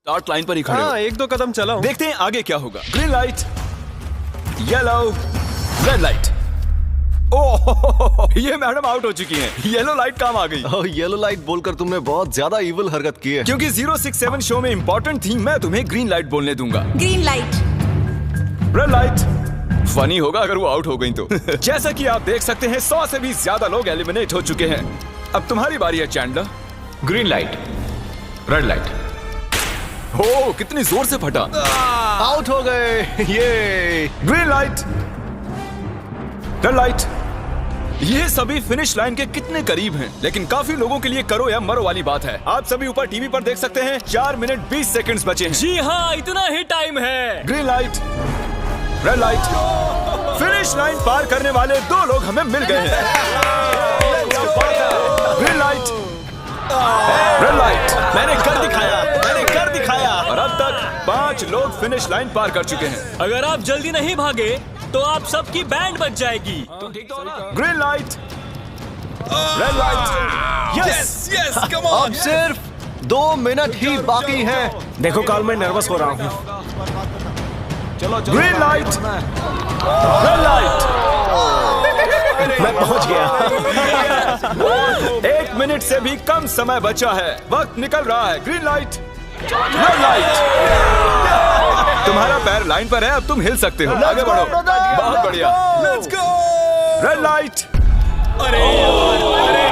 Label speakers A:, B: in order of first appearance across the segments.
A: Start line पर ही खड़े हो।
B: हाँ, एक दो कदम चला हूं।
A: देखते हैं आगे क्या होगा। Green light, yellow, red light. Oh, ये मैडम आउट हो चुकी हैं। येलो लाइट काम आ गई।
C: येलो लाइट बोलकर तुमने बहुत ज्यादा इविल हरकत की है।
A: क्योंकि 067 शो में इंपॉर्टेंट थी, मैं तुम्हें ग्रीन लाइट बोलने दूंगा।
D: Green light.
A: Red light. Funny होगा अगर वो आउट हो गई तो। जैसा कि आप देख सकते हैं 100 से भी ज्यादा लोग एलिमिनेट हो चुके हैं। अब तुम्हारी बारी है Chandler.
E: Green light, red light.
A: हो, कितनी जोर से फटा।
C: आउट हो गए। ये
A: ग्रीन लाइट, रेड लाइट। ये सभी फिनिश लाइन के कितने करीब हैं, लेकिन काफी लोगों के लिए करो या मरो वाली बात है। आप सभी ऊपर टीवी पर देख सकते हैं 4 मिनट 20 सेकंड्स बचे हैं।
B: जी हाँ, इतना ही टाइम है।
A: Green light, red light. Finish line पार करने वाले 2 लोग हमें मिल गए हैं। Green light, red light.
B: मैंने कर दिखाया, मैंने कर दिखाया।
A: और अब तक 5 लोग फिनिश लाइन पार कर चुके हैं।
B: अगर आप जल्दी नहीं भागे तो आप सबकी बैंड बच जाएगी।
A: Green light, red light. Yes yes, come on.
C: अब सिर्फ 2 मिनट ही बाकी हैं।
B: देखो कल मैं नर्वस हो रहा हूँ।
A: Green light, red light.
B: मैं पहुंच गया।
A: 1 मिनट से भी कम समय बचा है। वक्त निकल रहा है। Green light, red light. तुम्हारा पैर लाइन पर है, अब तुम हिल सकते हो। आगे बढ़ो। बहुत बढ़िया। Let's go. Red light.
B: अरे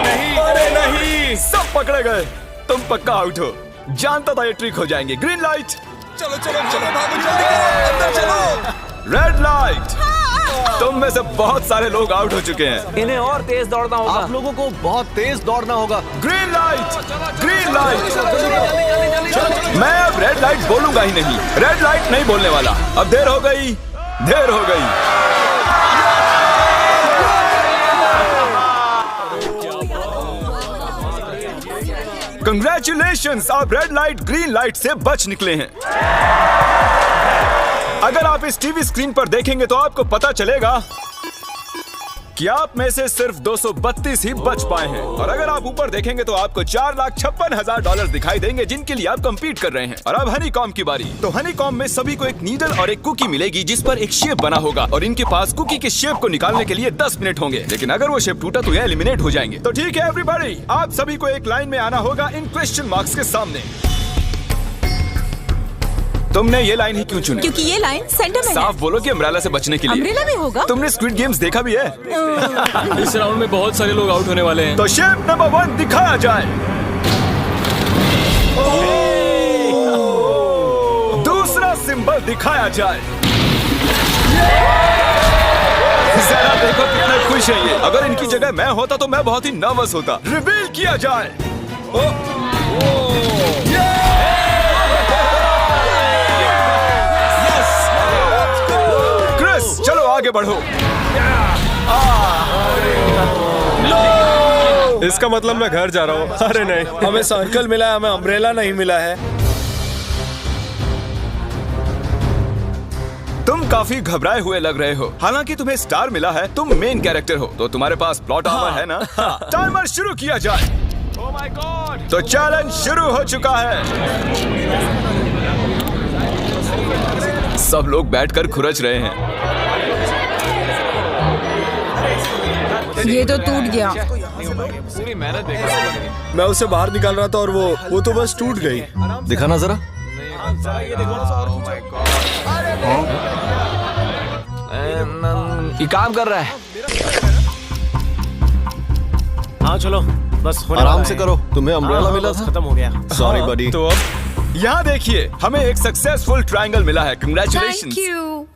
B: नहीं, अरे नहीं।
A: सब पकड़े गए। तुम पक्का आउट हो। जानता था ये ट्रिक हो जाएंगे। ग्रीन लाइट,
B: चलो चलो चलो, भागो जल्दी, अंदर चलो।
A: Red light. तुम में से बहुत सारे लोग आउट हो चुके हैं।
B: इन्हें और तेज दौड़ना होगा।
C: आप लोगों को बहुत तेज दौड़ना होगा।
A: Green light, green light. मैं अब रेड लाइट बोलूंगा ही नहीं। रेड लाइट नहीं बोलने वाला। अब देर हो गई, देर हो गई। कंग्रेचुलेशंस, आप रेड लाइट ग्रीन लाइट से बच निकले हैं। अगर आप इस टीवी स्क्रीन पर देखेंगे तो आपको पता चलेगा कि आप में से सिर्फ 232 ही बच पाए हैं। और अगर आप ऊपर देखेंगे तो आपको $4,56,000 दिखाई देंगे, जिनके लिए आप कंपीट कर रहे हैं। और अब हनी कॉम की बारी। तो हनी कॉम में सभी को एक नीडल और एक कुकी मिलेगी, जिस पर एक शेप बना होगा। और इनके पास कुकी के शेप को निकालने के लिए 10 मिनट होंगे। लेकिन अगर वो शेप टूटा तो ये एलिमिनेट हो जाएंगे। तो ठीक है एवरीबॉडी, आप सभी को एक लाइन में आना होगा इन क्वेश्चन मार्क्स के सामने। तुमने ये लाइन ही क्यों चुनी?
D: क्योंकि ये लाइन सेंटर में है।
A: साफ बोलो कि अम्ब्रेला से बचने के लिए।
D: अम्ब्रेला भी होगा?
A: तुमने स्क्विड गेम्स देखा भी है?
B: इस राउंड में बहुत सारे लोग आउट होने वाले हैं।
A: तो शेप नंबर 1 दिखाया जाए। दूसरा सिंबल दिखाया जाए। जरा देखो कितने खुश है ये। अगर इनकी जगह मैं होता तो मैं बहुत ही नर्वस होता। रिवील किया जाए। क्रिस, चलो आगे बढ़ो।
B: इसका मतलब मैं घर जा रहा हूँ। अरे नहीं, हमें सर्कल मिला है, हमें अम्ब्रेला नहीं मिला है।
A: तुम काफी घबराए हुए लग रहे हो। हालांकि तुम्हें स्टार मिला है, तुम मेन कैरेक्टर हो, तो तुम्हारे पास प्लॉट आर्मर है ना? टाइमर शुरू किया जाए। Oh my God! तो चैलेंज शुरू हो चुका है। सब लोग बैठकर खुरच रहे हैं।
D: ये तो टूट गया।
B: मैं उसे बाहर निकाल रहा था और वो तो बस टूट गई।
C: दिखाना जरा।
E: ये काम कर रहा है।
B: हाँ चलो, बस होने
C: आराम
B: वाला
C: से
B: है।
C: करो। तुम्हें अम्ब्रेला मिला था?
B: खत्म हो गया।
C: सॉरी बडी।
A: तो अब यहाँ देखिए, हमें एक सक्सेसफुल ट्रायंगल मिला है।
D: Thank
A: congratulations.
D: यू।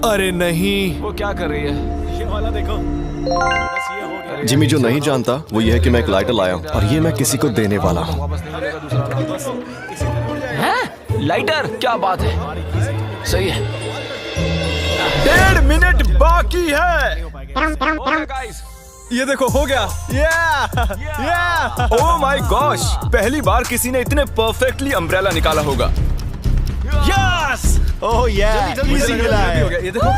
B: अरे नहीं,
E: वो क्या कर रही है?
B: ये वाला देखो। बस ये हो गया।
C: जिमी जो नहीं जानता वो ये है कि मैं एक लाइटर लाया हूँ और ये मैं किसी को देने वाला हूँ।
E: लाइटर? क्या बात है, सही है।
A: 1.5 मिनट बाकी है।
B: ये देखो, हो गया।
A: ओह माय गॉश, पहली बार किसी ने इतने परफेक्टली अम्ब्रेला निकाला होगा।
B: यस। ओह
C: जल्दी
B: इजी मिला है। हो गया, ये देखो।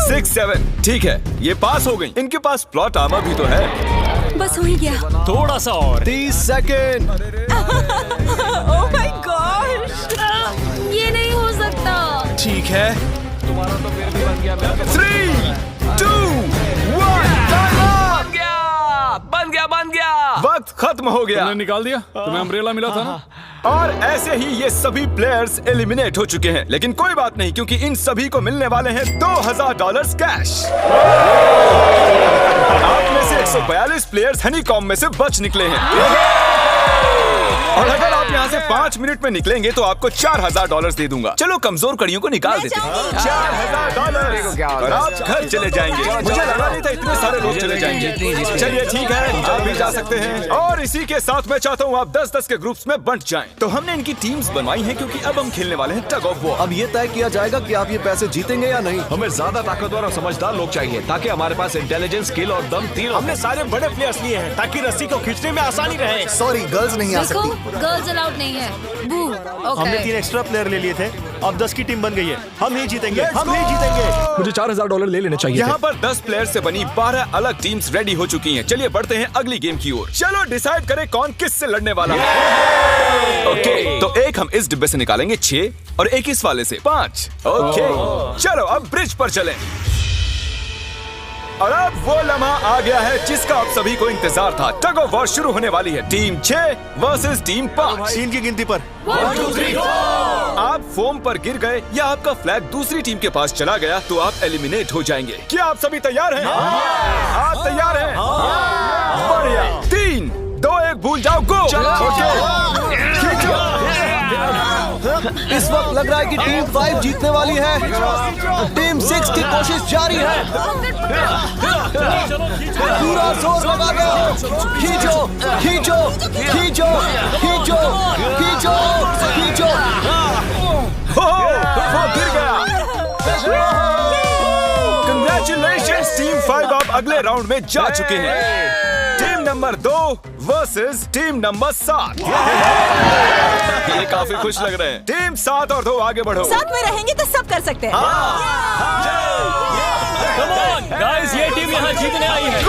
A: 6-7 ठीक है, ये पास हो गई। इनके पास प्लॉट आर्मर भी तो है।
D: बस हो ही गया।
B: थोड़ा सा और।
C: 30 सेकेंड।
D: Oh my God.
B: है।
A: 3, 2, 1
E: बन गया।
A: वक्त खत्म हो गया
F: तुमने निकाल दिया, तुम्हें अम्ब्रेला मिला था ना।
A: और ऐसे ही ये सभी प्लेयर्स एलिमिनेट हो चुके हैं, लेकिन कोई बात नहीं क्योंकि इन सभी को मिलने वाले हैं $2000 कैश। आप में से 142 प्लेयर्स हनीकॉम्ब में से बच निकले हैं। और अगर आप यहाँ से 5 मिनट में निकलेंगे तो आपको $4000 दे दूंगा। चलो कमजोर कड़ियों को निकाल देते हैं। $4000 और आप घर चले जाएंगे। मुझे लगा नहीं था इतने सारे लोग चले जाएंगे। चलिए ठीक है, आप भी जा सकते हैं। और इसी के साथ मैं चाहता हूँ आप 10-10 के ग्रुप्स में बंट जाएं। तो हमने इनकी टीम्स बनवाई हैं क्योंकि अब हम खेलने वाले हैं टग ऑफ वॉर।
C: अब ये तय किया जाएगा कि आप ये पैसे जीतेंगे या नहीं।
G: हमें ज्यादा ताकतवर और समझदार लोग चाहिए ताकि हमारे पास इंटेलिजेंस, स्किल और दम तीनों।
B: हमने सारे बड़े प्लेयर्स लिए हैं ताकि रस्सी को खींचने में आसानी रहे।
C: सॉरी, गर्ल्स नहीं आ
H: देखो,
C: सकती।
H: गर्ल्स अलाउड नहीं है। बू।
B: हमने 3 एक्स्ट्रा प्लेयर ले लिए थे, अब 10 की टीम बन गई है। हम नहीं जीतेंगे, हम नहीं जीतेंगे।
F: मुझे $4000 ले लेने चाहिए।
A: यहाँ पर 10 प्लेयर से बनी 12 अलग टीम्स रेडी हो चुकी हैं। चलिए बढ़ते हैं अगली गेम की ओर। चलो डिसाइड करें कौन किस से लड़ने वाला है। ओके, तो एक हम इस डिब्बे से निकालेंगे 6 और एक इस वाले से 5। ओके, चलो अब ब्रिज पर चलें। और अब वो लम्हा आ गया है जिसका आप सभी को इंतजार था। टग ऑफ वॉर शुरू होने वाली है। Team 6 versus team 5।
B: 3 की गिनती पर
H: 1, 2, 3, 4।
A: आप फोम पर गिर गए या आपका फ्लैग दूसरी टीम के पास चला गया तो आप एलिमिनेट हो जाएंगे। क्या आप सभी तैयार हैं? आप तैयार हैं? बढ़िया। 3, 2, 1 भूल जाओ, गो।
C: इस वक्त लग रहा है कि टीम 5 जीतने वाली है। टीम 6 की कोशिश जारी है। पूरा जोर लगा दो। खींचो, खींचो, खींचो, खींचो, खींचो, खींचो।
A: वो गिर गया। Congratulations, टीम 5 आप अगले राउंड में जा चुके हैं। Team number 2 versus team number 7। ये काफी खुश लग रहे हैं। टीम 7 और 2 आगे बढ़ो।
D: साथ में रहेंगे तो सब कर सकते हैं।
B: गाइस, ये टीम यहाँ जीतने आई है।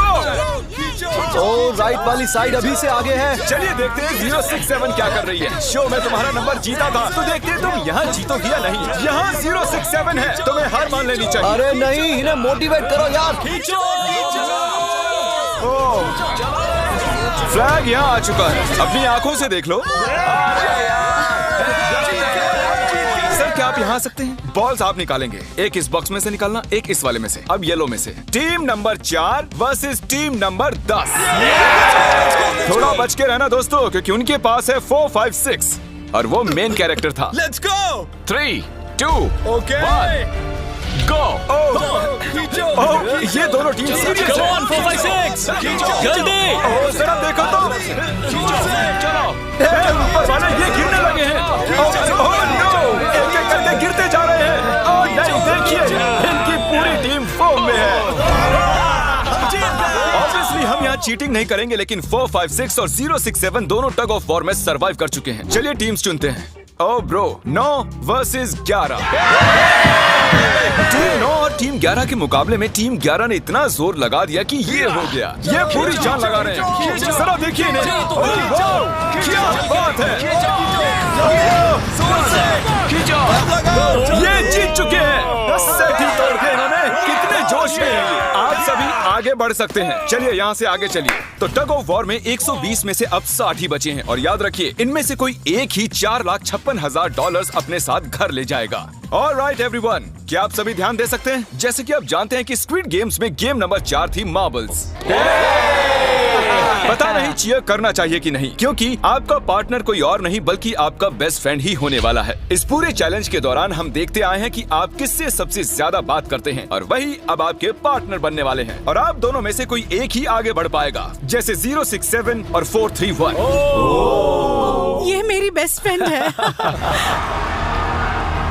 C: ओ, राइट वाली साइड अभी से आगे है।
A: चलिए देखते हैं 067 क्या कर रही है। शो में तुम्हारा नंबर जीता था तो देखते हैं तुम यहाँ जीतोगी या नहीं। यहाँ 067 है, तुम्हें हार मान लेनी चाहिए।
C: अरे नहीं, इन्हें मोटिवेट करो यार।
A: फ्लैग यहाँ आ चुका है, अपनी आंखों से देख लो। सर क्या आप यहाँ आ सकते हैं? बॉल्स आप निकालेंगे, एक इस बॉक्स में से निकालना, एक इस वाले में से। अब येलो में से। Team number 4 versus team number 10। थोड़ा बच के रहना दोस्तों, क्योंकि उनके पास है 4, 5, 6 और वो मेन कैरेक्टर था।
B: Let's go.
A: 3, 2,
B: ओके,
A: 1 गो। ये दोनों टीम सीरियस है।
B: 4, 5, 6 जल्दी।
A: जरा देखो तो। चलो ऊपर वाले ये गिरने लगे हैं। एक एक करके गिरते जा रहे हैं। और नहीं, देखिए इनकी पूरी टीम फॉर्म में है। ऑब्वियसली हम यहाँ चीटिंग नहीं करेंगे, लेकिन 4, 5, 6 और 067 दोनों टग ऑफ वॉर में सरवाइव कर चुके हैं। चलिए टीम्स चुनते हैं। ओ ब्रो, 9 वर्सेस 11। टीम 9 और टीम 11 के मुकाबले में टीम 11 ने इतना जोर लगा दिया कि ये हो गया। ये पूरी जान लगा रहे हैं। जरा देखिए इन्हें। क्या बात है। ये जीत चुके हैं। सेट ही तोड़ के इन्होंने। कितने जोश में हैं ये। आप सभी आगे बढ़ सकते हैं। चलिए यहाँ से आगे चलिए। तो टग ऑफ वॉर में 120 में से अब 60 ही बचे हैं। और याद रखिए, इनमें से कोई एक ही $4,56,000 अपने साथ घर ले जाएगा। ऑलराइट एवरीवन, क्या आप सभी ध्यान दे सकते हैं? जैसे कि आप जानते हैं कि स्क्विड गेम्स में गेम नंबर 4 थी मार्बल्स। पता नहीं चीयर करना चाहिए कि नहीं, क्योंकि आपका पार्टनर कोई और नहीं बल्कि आपका बेस्ट फ्रेंड ही होने वाला है। इस पूरे चैलेंज के दौरान हम देखते आए हैं कि आप किससे सबसे ज्यादा बात करते हैं, और वही अब आपके पार्टनर बनने वाले हैं। और आप दोनों में से कोई एक ही आगे बढ़ पाएगा, जैसे 067 और 431।
D: ये मेरी बेस्ट फ्रेंड है।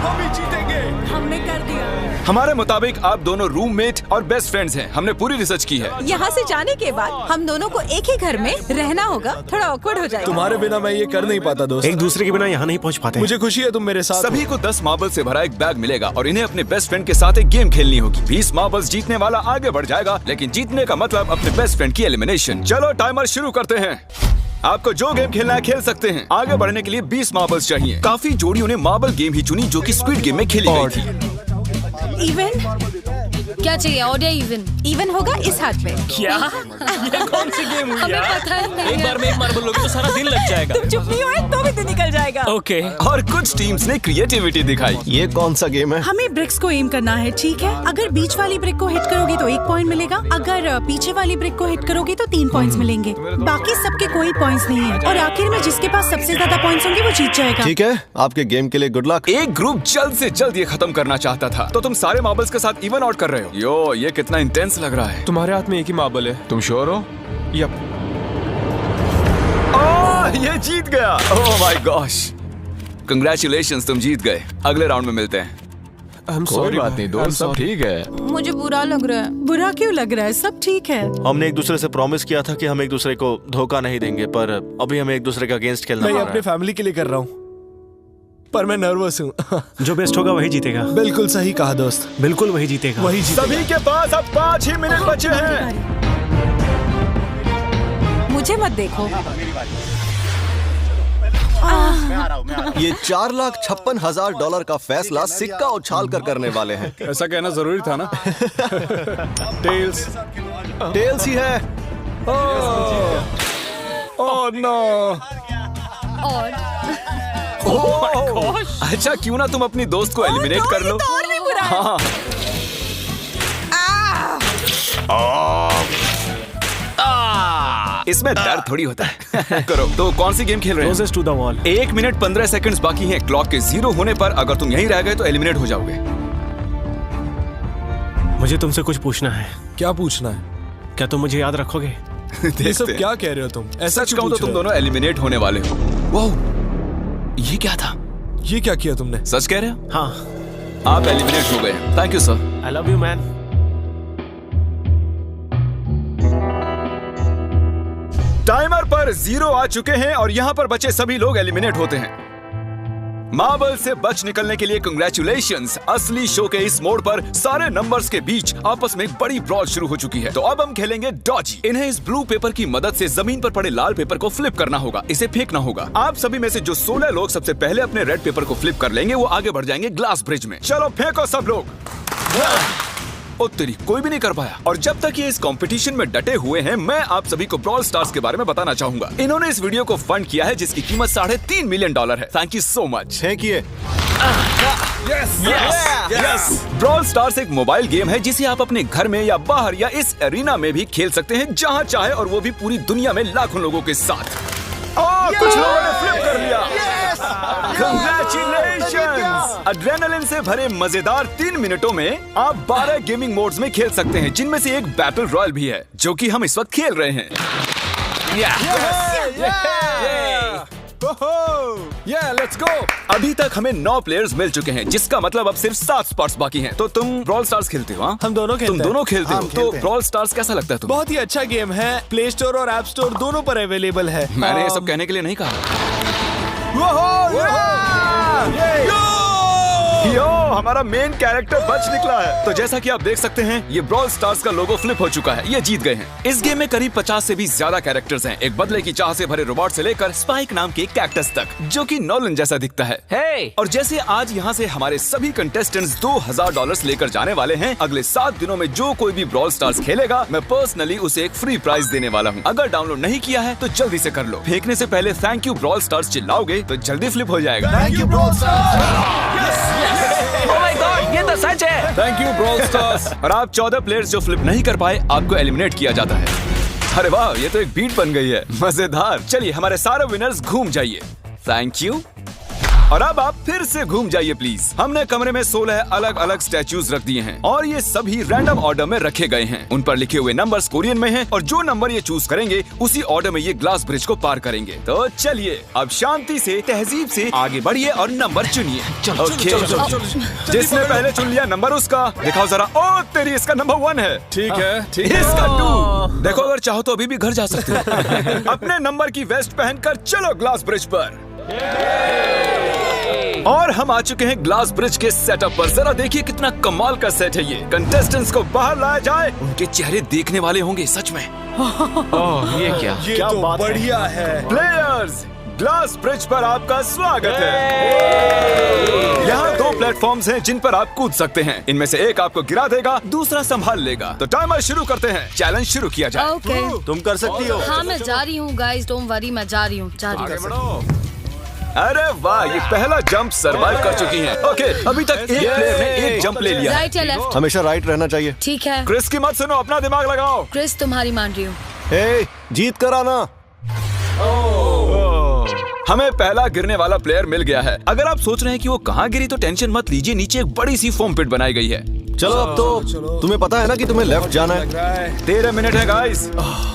B: हम ही जीतेंगे।
D: हमने कर दिया।
A: हमारे मुताबिक आप दोनों रूममेट और बेस्ट फ्रेंड्स हैं। हमने पूरी रिसर्च की है।
D: यहाँ से जाने के बाद हम दोनों को एक ही घर में रहना होगा। थोड़ा ऑकवर्ड हो जाएगा।
B: तुम्हारे बिना मैं ये कर नहीं पाता दोस्त।
G: एक दूसरे के बिना यहाँ नहीं पहुँच पाते।
B: मुझे खुशी है तुम मेरे साथ
A: सभी को 10 मार्बल से भरा एक बैग मिलेगा और इन्हें अपने बेस्ट फ्रेंड के साथ एक गेम खेलनी होगी। 20 मार्बल्स जीतने वाला आगे बढ़ जाएगा, लेकिन जीतने का मतलब अपने बेस्ट फ्रेंड की एलिमिनेशन। चलो टाइमर शुरू करते हैं। आपको जो गेम खेलना है खेल सकते हैं। आगे बढ़ने के लिए 20 मार्बल्स चाहिए। काफी जोड़ियों ने मार्बल गेम ही चुनी जो कि स्क्विड गेम में खेली गई थी।
D: इवन
H: क्या चाहिए? ऑड या इवन?
D: इवन होगा इस हाथ पे।
I: क्या? ये कौन सी गेम हुई
H: हमें
I: यार?
H: पता ही नहीं
I: एक
H: है।
I: बार में एक मार्बल लोगे तो सारा दिन लग जाएगा।
D: तुम चुप नहीं हुए तो भी दिन निकल जाएगा।
I: ओके।
A: और कुछ टीम्स ने क्रिएटिविटी दिखाई।
C: ये कौन सा गेम है?
J: हमें ब्रिक्स को एम करना है, ठीक है? अगर बीच वाली ब्रिक को हिट करोगे तो 1 पॉइंट मिलेगा, अगर पीछे वाली ब्रिक को हिट करोगे तो 3 पॉइंट्स मिलेंगे। बाकी सबके कोई पॉइंट्स नहीं है और आखिर में जिसके पास सबसे ज्यादा पॉइंट्स होंगे वो जीत जाएगा।
C: ठीक है, आपके गेम के लिए गुड लक।
A: एक ग्रुप जल्द से जल्द ये खत्म करना चाहता था, तो तुम सारे मार्बल्स के साथ इवन आउट कर रहे हो। यो, ये कितना इंटेंस लग रहा है।
F: तुम्हारे हाथ में एक ही मार्बल है।
A: तुम श्योर हो?
F: यप।
A: ये जीत गया। ओह माय गॉश, कंग्रेचुलेशंस, तुम जीत गए। अगले राउंड में मिलते हैं।
F: कोई बात नहीं दोस्त, सब ठीक है।
D: मुझे बुरा लग रहा है।
J: बुरा क्यों लग रहा है? सब ठीक है।
B: हमने एक दूसरे से प्रॉमिस किया था कि हम एक दूसरे को धोखा नहीं देंगे, पर अभी हमें एक दूसरे के अगेंस्ट खेलना
K: मैं
B: पड़
K: अपने
B: रहा है।
K: फैमिली के लिए कर रहा हूँ, पर मैं नर्वस हूँ।
B: जो बेस्ट होगा वही जीतेगा।
K: बिल्कुल सही कहा दोस्त,
B: बिल्कुल वही जीतेगा।
K: वही जीतेगा।
A: सभी के पास अब 5 ही मिनट बचे हैं।
D: मुझे मत देखो।
C: ये $4,56,000 का फैसला सिक्का उछाल कर करने वाले हैं।
F: ऐसा कहना जरूरी था ना? टेल्स।
C: टेल्स ही है।
F: Oh no.
H: ऑड।
A: अच्छा, क्यों ना तुम अपनी दोस्त को एलिमिनेट कर लो।
D: और भी बुरा है।
A: हाँ। इसमें दर्द थोड़ी होता है। करो। तो कौन सी गेम खेल रहे हैं?
B: To the wall.
A: 1 minute 15 seconds बाकी हैं। क्लॉक के 0 होने पर अगर तुम यहीं रह गए तो एलिमिनेट हो जाओगे।
B: मुझे तुमसे कुछ पूछना है।
K: क्या पूछना है?
B: क्या तुम मुझे याद रखोगे?
K: ये सब क्या कह रहे हो तुम? ऐसा
A: सच कहूं तो तुम दोनों एलिमिनेट होने वाले हो। वाह, ये क्या था?
K: ये क्या किया तुमने?
A: सच कह रहे हो?
B: हाँ।
A: आप एलिमिनेट हो गए। Thank you sir.
B: I love you man.
A: Timer पर 0 आ चुके हैं और यहाँ पर बचे सभी लोग एलिमिनेट होते हैं। मार्बल से बच निकलने के लिए कंग्रेचुलेशंस। असली शो के इस मोड़ पर सारे नंबर्स के बीच आपस में एक बड़ी ब्रॉड शुरू हो चुकी है। तो अब हम खेलेंगे डॉजी। इन्हें इस ब्लू पेपर की मदद से जमीन पर पड़े लाल पेपर को फ्लिप करना होगा, इसे फेंकना होगा। आप सभी में से जो 16 लोग सबसे पहले अपने रेड पेपर को फ्लिप कर लेंगे वो आगे बढ़ जाएंगे ग्लास ब्रिज में। चलो फेंको सब लोग। ओ तेरी, कोई भी नहीं कर पाया। और जब तक ये इस कंपटीशन में डटे हुए हैं, मैं आप सभी को ब्रॉल स्टार्स के बारे में बताना चाहूंगा। इन्होंने इस वीडियो को फंड किया है जिसकी कीमत $3.5 मिलियन है। Thank you so much.
C: फेंकिए।
A: ब्रॉल स्टार्स एक मोबाइल गेम है जिसे आप अपने घर में या बाहर या इस एरिना में भी खेल सकते हैं, जहां चाहे, और वो भी पूरी दुनिया में लाखों लोगों के साथ। कुछ लोगों ने फ्लिप कर लिया। Congratulations! एड्रेनलिन से भरे मजेदार 3 मिनटों में आप 12 गेमिंग मोड्स में खेल सकते हैं, जिनमें से एक बैटल रॉयल भी है, जो कि हम इस वक्त खेल रहे हैं।
F: Let's go.
A: अभी तक हमें 9 प्लेयर्स मिल चुके हैं, जिसका मतलब अब सिर्फ 7 स्पॉट्स बाकी हैं। तो तुम ब्रॉल स्टार्स खेलते हो? हाँ,
K: हम दोनों खेलते
A: तुम
K: हैं।
A: दोनों खेलते हो?
K: हम
A: तो
K: खेलते हैं।
A: ब्रॉल स्टार्स कैसा लगता है तुम्हें?
K: बहुत ही अच्छा गेम है। प्ले स्टोर और ऐप स्टोर दोनों पर अवेलेबल है।
A: मैंने ये सब कहने के लिए नहीं कहा। यो, हमारा मेन कैरेक्टर बच निकला है। तो जैसा कि आप देख सकते हैं, ये ब्रॉल स्टार्स का लोगो फ्लिप हो चुका है। ये जीत गए हैं। इस गेम में करीब 50 से भी ज्यादा कैरेक्टर्स हैं, एक बदले की चाह से भरे रोबोट से लेकर स्पाइक नाम के कैक्टस तक, जो कि नॉलन जैसा दिखता है।
E: हे!
A: और जैसे आज यहाँ से हमारे सभी कंटेस्टेंट्स $2,000 लेकर जाने वाले हैं, अगले 7 दिनों में जो कोई भी ब्रॉल स्टार्स खेलेगा, मैं पर्सनली उसे एक फ्री प्राइज देने वाला हूँ। अगर डाउनलोड नहीं किया है तो जल्दी से कर लो। फेंकने से पहले थैंक यू ब्रॉल स्टार्स चिल्लाओगे तो जल्दी फ्लिप हो जाएगा।
C: Thank you brawl stars.
E: Oh my God, ये तो सच है।
A: Thank you brawl stars. और आप 14 प्लेयर्स जो फ्लिप नहीं कर पाए, आपको एलिमिनेट किया जाता है। अरे वाह, ये तो एक बीट बन गई है, मजेदार। चलिए हमारे सारे विनर्स घूम जाइए। Thank you. और अब आप फिर से घूम जाइए प्लीज। हमने कमरे में 16 अलग अलग स्टैचूज रख दिए हैं और ये सभी रैंडम ऑर्डर में रखे गए हैं। उन पर लिखे हुए नंबर्स कोरियन में हैं और जो नंबर ये चूज करेंगे उसी ऑर्डर में ये ग्लास ब्रिज को पार करेंगे। तो चलिए अब शांति से, तहजीब से आगे बढ़िए और नंबर चुनिए। ओके, जिसने पहले चुन लिया नंबर उसका दिखाओ जरा। ओ तेरी, इसका नंबर 1 है।
F: ठीक है, ठीक है।
A: इसका 2। देखो, अगर चाहो तो अभी भी घर जा सकते हो। अपने नंबर की वेस्ट पहनकर चलो ग्लास ब्रिज पर। और हम आ चुके हैं ग्लास ब्रिज के सेटअप पर। जरा देखिए कितना कमाल का सेट है ये। कंटेस्टेंट्स को बाहर लाया जाए, उनके चेहरे देखने वाले होंगे सच में।
E: ओह, ये क्या?
K: ये तो बढ़िया है।
A: प्लेयर्स, ग्लास ब्रिज पर आपका स्वागत है। यहाँ 2 प्लेटफॉर्म प्लेटफॉर्म्स हैं जिन पर आप कूद सकते हैं। इनमें से एक आपको गिरा देगा, दूसरा संभाल लेगा। तो टाइमर शुरू करते हैं, चैलेंज शुरू किया जाए।
H: ओके।
B: तुम कर सकती हो।
H: हाँ मैं जा रही हूँ गाइस, डोंट वरी, मैं जा रही हूँ।
A: अरे वाह, ये पहला जंप सरवाइव कर चुकी हैं। ओके, अभी तक एक प्लेयर ने एक जंप ले लिया है।
H: राइट या लेफ्ट?
C: हमेशा राइट रहना चाहिए।
H: ठीक है
A: क्रिस की मत सुनो, अपना दिमाग लगाओ।
H: क्रिस, तुम्हारी मान रही हूँ।
C: हे, जीत कर आना।
A: हमें पहला गिरने वाला प्लेयर मिल गया है। अगर आप सोच रहे हैं कि वो कहाँ गिरी तो टेंशन मत लीजिए, नीचे एक बड़ी सी फोम पिट बनाई गई है।
C: चलो अब तो तुम्हें पता है ना कि तुम्हें लेफ्ट जाना है।
A: 13 मिनट है गाइस।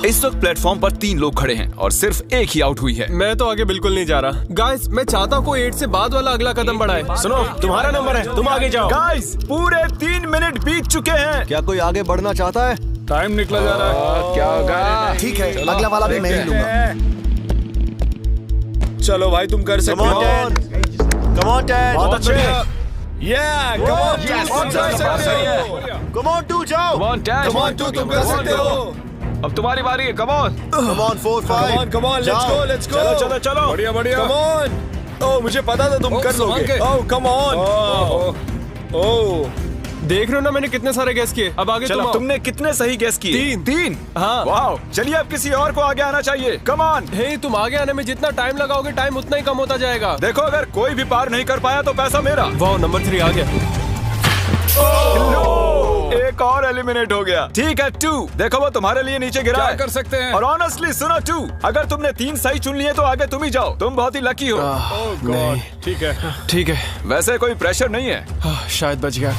A: इस वक्त प्लेटफॉर्म पर 3 लोग खड़े हैं और सिर्फ एक ही आउट हुई है।
I: मैं तो आगे बिल्कुल नहीं जा रहा। गाइस, मैं चाहता हूँ कोई 8 से बाद वाला अगला कदम बढ़ाए।
B: सुनो, तुम्हारा नंबर है, तुम आगे जाओ।
A: गाइस, पूरे 3 मिनट बीत चुके हैं।
C: क्या कोई आगे बढ़ना चाहता है?
F: टाइम निकला जा रहा है।
A: क्या होगा?
C: ठीक है, अगला वाला भी मैं ही लूंगा।
K: चलो भाई, तुम कर सकते हो।
B: Come on, Ted.
C: बहुत अच्छे।
K: Yeah, come on, Ted. तुम कर सकते हो।
B: Come on, 2 जाओ।
G: Come on, Ted.
K: Come on, तुम कर सकते हो।
G: अब तुम्हारी बारी है, come on.
C: Come on, 4, 5.
K: Come on, let's go, let's go.
B: चलो, चलो।
F: बढ़िया बढ़िया।
K: Come on. ओह, मुझे पता था तुम कर लोगे। ओह, come on. ओह,
I: देख रहे हो ना मैंने कितने सारे गैस किए। अब आगे
A: चलो,
I: तुम आओ।
A: तुमने कितने सही गेस किए? 3।
I: हाँ।
A: वाह, चलिए अब किसी और को आगे आना चाहिए। Come on.
I: हे, तुम आगे आने में जितना टाइम लगाओगे, टाइम उतना ही कम होता जाएगा।
A: देखो, अगर कोई भी पार नहीं कर पाया तो पैसा मेरा।
I: वाह, नंबर 3 आ गया।
A: एक और एलिमिनेट हो गया। ठीक है, 2। देखो, वो तुम्हारे लिए नीचे गिरा
F: क्या
A: है।
F: कर सकते हैं?
A: और ऑनेस्टली सुनो 2, अगर तुमने 3 सही चुन लिए तो आगे तुम ही जाओ। तुम बहुत ही लकी हो।
I: नहीं,
F: ठीक है।
I: ठीक है।
A: वैसे कोई प्रेशर नहीं है।
I: शायद बच गया।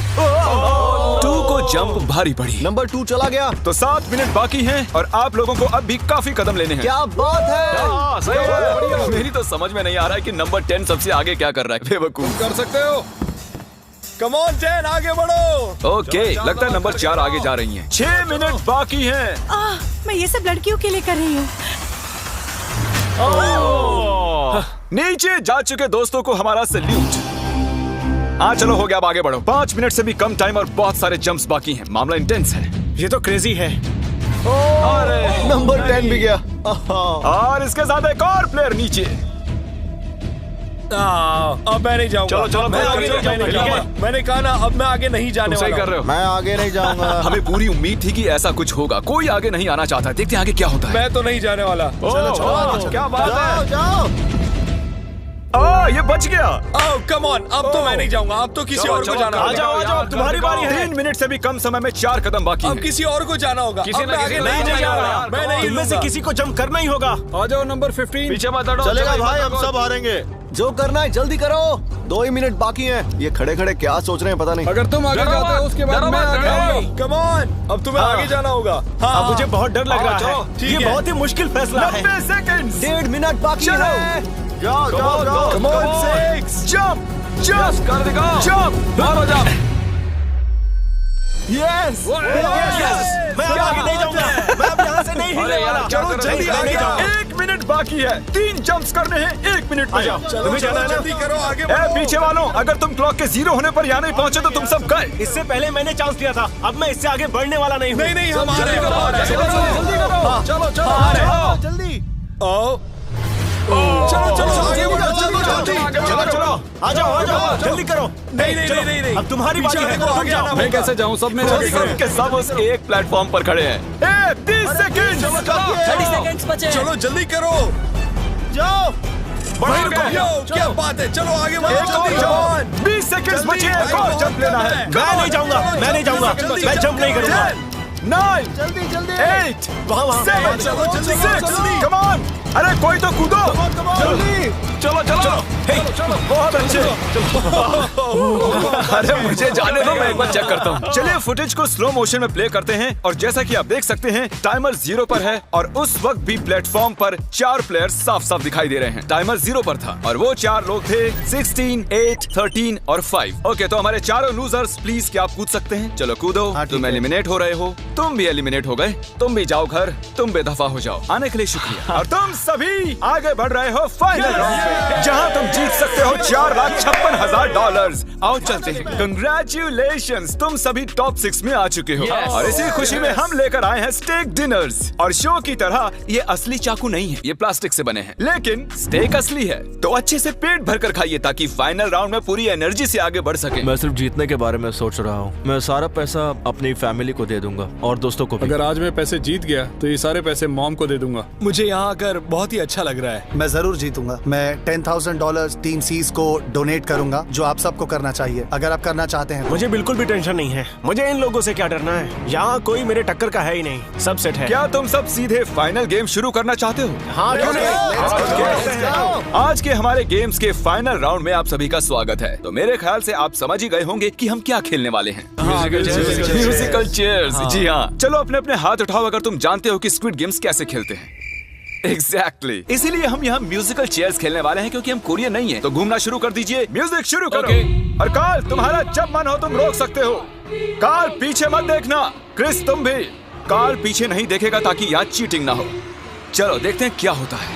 A: 2 को जंप भारी पड़ी।
C: नंबर 2 चला गया।
A: तो 7 मिनट बाकी हैं और आप लोगों को अब भी काफी कदम लेने हैं।
C: क्या बात है।
A: हाँ, सही है। मेरी तो समझ में नहीं आ रहा है कि नंबर 10 सबसे आगे क्या कर रहा है। बेवकूफ।
F: कर सकते हो।
K: come on, Ted, आगे बढ़ो।
A: ओके, लगता है नंबर 4 आगे जा रही हैं। 6 मिनट बाकी हैं।
J: मैं ये सब लड़कियों के लिए कर रही हूँ।
A: नीचे जा चुके दोस्तों को हमारा सैल्यूट। चलो, हो गया, अब आगे बढ़ो। 5 मिनट से भी कम टाइम और बहुत सारे जंप्स बाकी हैं। मामला इंटेंस है।
B: ये तो क्रेजी है।
C: नंबर 10 भी गया।
A: और इसके साथ एक और प्लेयर नीचे।
K: अब मैं नहीं जाऊंगा।
B: चलो,
K: मैं आगे नहीं जाऊंगा। मैंने कहा ना, अब मैं आगे नहीं जाने
A: सही
K: वाला
A: कर रहे हो।
C: मैं आगे नहीं जाऊंगा।
A: हमें पूरी उम्मीद थी कि ऐसा कुछ होगा। कोई आगे नहीं आना चाहता। देखते हैं आगे क्या होता है।
K: मैं तो नहीं जाने वाला।
C: चलो,
A: क्या बात है।
C: जाओ।
A: ये बच गया।
K: ओह, कम ऑन, अब तो मैं नहीं जाऊंगा। अब तो किसी और को जाना होगा।
B: आ जाओ, तुम्हारी बारी है।
A: 3 मिनट से भी कम समय में 4 कदम बाकी
K: अब
A: हैं।
K: किसी और को जाना होगा।
G: किसी
K: अब
G: ना
K: मैं
G: किसी
K: आगे
G: नहीं
K: नहीं
G: जाना
K: जाऊंगा।
G: यार।
K: मैं नहीं
B: तुम में से
K: लूंगा।
B: किसी को जंप करना ही होगा।
F: आ जाओ नंबर 15।
G: पीछे मत हटो।
C: चलेगा
G: चलो,
C: भाई,
G: मत
C: हम
G: हटो।
C: सब हारेंगे। जो करना है जल्दी करो। 2 ही मिनट बाकी हैं। ये खड़े खड़े क्या सोच रहे हैं पता नहीं।
F: अगर तुम आगे
G: डरो
F: जाते हो
G: मत,
F: उसके बाद
G: डरो
F: मैं
G: मत,
F: आगे
G: डरो।
F: आऊंगा।
K: कम ऑन, अब तुम्हें आगे जाना होगा।
B: अब मुझे बहुत डर लग रहा है।
K: ठीक
B: ये
K: है।
B: बहुत ही मुश्किल फैसला है।
A: 90 सेकंड्स।
C: 1.5 मिनट बाकी
A: चलो।
C: है। जाओ जाओ जाओ।
A: Come on, 6 जंप
G: Yes, कर दिखाओ।
A: जंप।
G: मारो जंप।
B: यस, मैं अब आगे नहीं जाऊंगा। मैं अब यहाँ से नहीं हिलने
G: अरे यार,
B: वाला।
G: क्या
B: चलो
G: कर रहे
B: जल्दी
G: हो?
B: आगे जाओ।
A: 1 मिनट बाकी है। 3 जंप्स करने हैं 1 मिनट में।
B: तुम्हें जाना है ना?
K: जल्दी करो, आगे
A: ए,
K: बढ़ो।
A: पीछे वालों, अगर तुम क्लॉक के 0 होने पर यहाँ नहीं पहुंचे तो तुम सब गए।
B: इससे पहले मैंने चांस लिया था। अब मैं इससे आगे बढ़ने वाला नहीं हूँ।
K: नहीं नहीं, हम आ रहे हैं, हम आ रहे हैं।
F: चलो चलो।
K: आ रहे हैं।
C: जल्दी।
K: आओ। चलो चलो, आगे बढ़ो, जल्दी जल्दी।
B: चलो, आ जाओ, जल्दी करो।
K: नहीं नहीं नहीं नहीं नहीं।
B: अब तुम्हारी बारी है।
K: पीछे देखो, आगे आना
F: मैं
K: होगा।
F: कैसे जाऊँ? सब मेरे आगे खड़े हैं।
A: के सब उस एक प्लेटफॉर्म पर खड़े हैं। 30 सेकंड।
H: 30 सेकंड्स बचे।
K: चलो जल्दी करो।
C: जाओ।
K: यो, क्या बात है। चलो आगे बढ़ो, जल्दी। come on।
A: 20 सेकंड बचे। एक और जंप लेना है।
B: मैं नहीं जाऊंगा। मैं नहीं जाऊंगा। मैं जंप नहीं करूंगा।
A: 9
C: जल्दी जल्दी।
A: 8
B: वहाँ
A: 7
K: चलो, जल्दी,
A: 6
K: जल्दी।
A: Come on. अरे कोई तो कूदो।
C: जल्दी।
G: चलो चलो।
A: बहुत अच्छे। अरे मुझे जाने दो, मैं एक बार चेक करता हूँ। चलिए फुटेज को स्लो मोशन में प्ले करते हैं और जैसा कि आप देख सकते हैं टाइमर 0 पर है और उस वक्त भी प्लेटफॉर्म पर 4 प्लेयर्स साफ साफ दिखाई दे रहे हैं। टाइमर 0 पर था और वो 4 लोग थे 16, 8, 13 और 5। ओके, तो हमारे चारों लूजर्स प्लीज क्या आप कूद सकते हैं? चलो कूदो। तुम एलिमिनेट हो रहे हो। तुम भी एलिमिनेट हो गए। तुम भी जाओ घर। तुम बेदफा हो जाओ। आने के लिए शुक्रिया। और तुम सभी आगे बढ़ रहे हो फाइनल राउंड में। जहां तुम जीत सकते हो $4,56,000। आओ चलते हैं। कंग्रेचुलेशंस, तुम सभी टॉप 6 में आ चुके हो। और इसी खुशी में हम लेकर आए हैं स्टेक डिनर्स। और शो की तरह ये असली चाकू नहीं है, ये प्लास्टिक से बने हैं, लेकिन स्टेक असली है। तो अच्छे से पेट भर कर खाइए ताकि फाइनल राउंड में पूरी एनर्जी से आगे बढ़ सके।
B: मैं सिर्फ जीतने के बारे में सोच रहा हूँ। मैं सारा पैसा अपनी फैमिली को दे दूंगा और दोस्तों को भी।
F: अगर आज मैं पैसे जीत गया तो ये सारे पैसे मॉम को दे दूंगा।
K: मुझे यहाँ आकर बहुत ही अच्छा लग रहा है।
C: मैं जरूर जीतूंगा। मैं $10,000 टीम सीज को डोनेट करूंगा, जो आप सबको करना चाहिए अगर आप करना चाहते हैं।
B: मुझे बिल्कुल भी टेंशन नहीं है। मुझे इन लोगों से क्या डरना है। यहाँ कोई मेरे टक्कर का है ही नहीं, सब सेट है।
A: क्या तुम सब सीधे फाइनल गेम शुरू करना चाहते हो?
B: हाँ, क्यों नहीं?
A: आज के हमारे गेम्स के फाइनल राउंड में आप सभी का स्वागत है। तो मेरे ख्याल से आप समझ ही गए होंगे कि हम क्या खेलने वाले हैं। Musical chairs. जी हाँ, चलो अपने अपने हाथ उठाओ अगर तुम जानते हो कि स्क्विड गेम्स कैसे खेलते हैं। एग्जैक्टली, इसीलिए हम यहाँ म्यूजिकल चेयर्स खेलने वाले हैं, क्योंकि हम कोरियन नहीं है। तो घूमना शुरू कर दीजिए, म्यूजिक शुरू करो। और कार्ल, तुम्हारा जब मन हो तुम रोक सकते हो। कार्ल, पीछे मत देखना। क्रिस, तुम भी। कार्ल पीछे नहीं देखेगा ताकि यहाँ चीटिंग ना हो। चलो देखते हैं क्या होता है।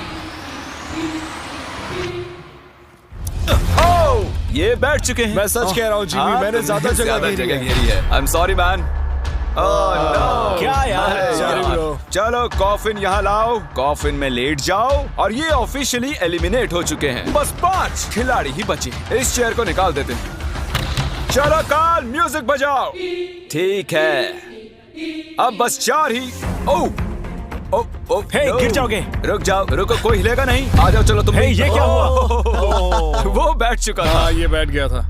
A: ओह, ये बैठ चुके हैं।
K: मैं सच कह रहा हूँ जिमी, मैंने ज्यादा जगह
A: घेरी है। I am sorry man.
B: क्या यार?
K: Sorry bro।
A: चलो कॉफिन यहाँ लाओ, कॉफिन में लेट जाओ। और ये ऑफिशियली एलिमिनेट हो चुके हैं। बस 5 खिलाड़ी ही बचे हैं। इस चेयर को निकाल देते हैं। चलो कार्ल, म्यूजिक बजाओ। ठीक है, अब बस 4 ही। ओह
B: हे, गिर जाओगे।
A: रुक जाओ, रुको, कोई हिलेगा नहीं। आ जाओ, चलो तुम।
B: ये क्या हुआ?
A: वो बैठ चुका था।
F: हाँ, ये बैठ गया था।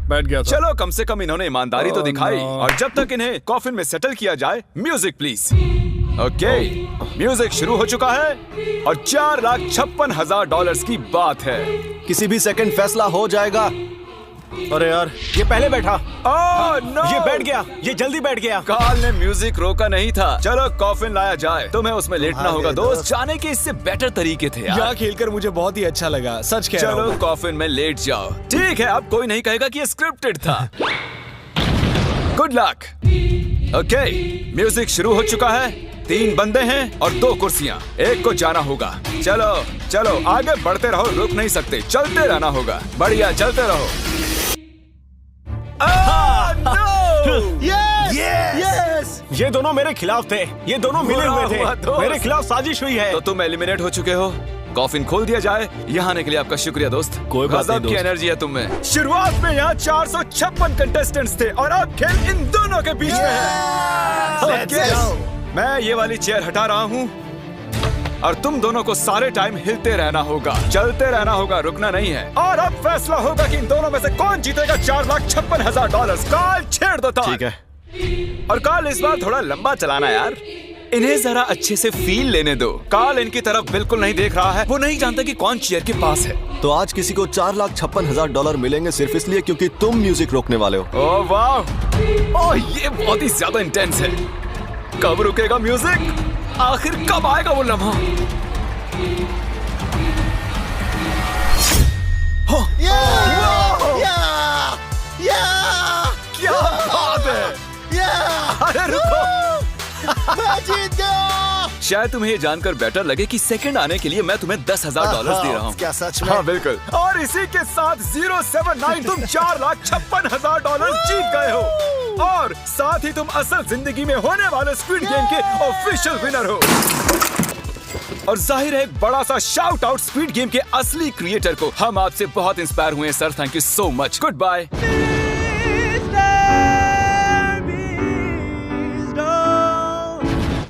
A: चलो कम से कम इन्होंने ईमानदारी तो दिखाई। और जब तक इन्हें कॉफिन में सेटल किया जाए, म्यूजिक प्लीज। ओके, म्यूजिक शुरू हो चुका है और $4,56,000 की बात है।
C: किसी भी सेकंड फैसला हो जाएगा।
B: अरे यार, ये पहले बैठा।
A: ओह नो,
B: ये बैठ गया, ये जल्दी बैठ गया।
A: कार्ल ने म्यूजिक रोका नहीं था। चलो कॉफिन लाया जाए, तुम्हें उसमें लेटना होगा दोस्त। जाने के इससे बेटर तरीके थे यार।
K: यहाँ खेलकर मुझे बहुत ही अच्छा लगा, सच कह रहा हूँ।
A: चलो कॉफिन में लेट जाओ। ठीक है, अब कोई नहीं कहेगा कि ये स्क्रिप्टेड था। Good luck. ओके, म्यूजिक शुरू हो चुका है। 3 बंदे हैं और 2 कुर्सियां। एक को जाना होगा। चलो चलो आगे बढ़ते रहो, रुक नहीं सकते, चलते रहना होगा। बढ़िया, चलते रहो।
B: यस! ये दोनों मेरे खिलाफ थे। ये दोनों मिले हुए थे। मेरे खिलाफ साजिश हुई है।
A: तो तुम एलिमिनेट हो चुके हो। कॉफिन खोल दिया जाए। यहाँ आने के लिए आपका शुक्रिया दोस्त।
B: कोई बात नहीं
A: गजब की एनर्जी है तुम में। शुरुआत में यहाँ 456 कंटेस्टेंट्स थे और अब खेल इन दोनों के बीच में है। मैं ये वाली चेयर हटा रहा हूँ और तुम दोनों को सारे टाइम हिलते रहना होगा, चलते रहना होगा, रुकना नहीं है। और अब फैसला होगा कि इन दोनों में से कौन जीतेगा $4,56,000। कार्ल, छेड़ दो तार।
B: ठीक है।
A: और कार्ल, इस बार थोड़ा लंबा चलाना यार। इन्हें जरा अच्छे से फील लेने दो। कार्ल इनकी तरफ बिल्कुल नहीं देख रहा है। वो नहीं जानता कि कौन चेयर के पास है।
C: तो आज किसी को $4,56,000 मिलेंगे सिर्फ इसलिए क्योंकि तुम म्यूजिक रोकने वाले हो।
A: ओह वाह, ओह ये बहुत ही ज्यादा इंटेंस है। कब रुकेगा म्यूजिक? आखिर कब आएगा वो लम्हा? क्या बात है! अरे रुको,
C: मैं जीत गया।
A: शायद तुम्हें ये जानकर बेटर लगे कि सेकंड आने के लिए मैं तुम्हें $10,000 दे रहा हूँ।
C: क्या सच में?
A: हाँ बिल्कुल। और इसी के साथ 079 तुम $4,56,000 जीत गए हो। और साथ ही तुम असल जिंदगी में होने वाले स्क्विड गेम के ऑफिशियल विनर हो। और जाहिर है एक बड़ा सा शाउट आउट स्क्विड गेम के असली क्रिएटर को। हम आपसे बहुत इंस्पायर हुए sir, thank you so much. Good bye.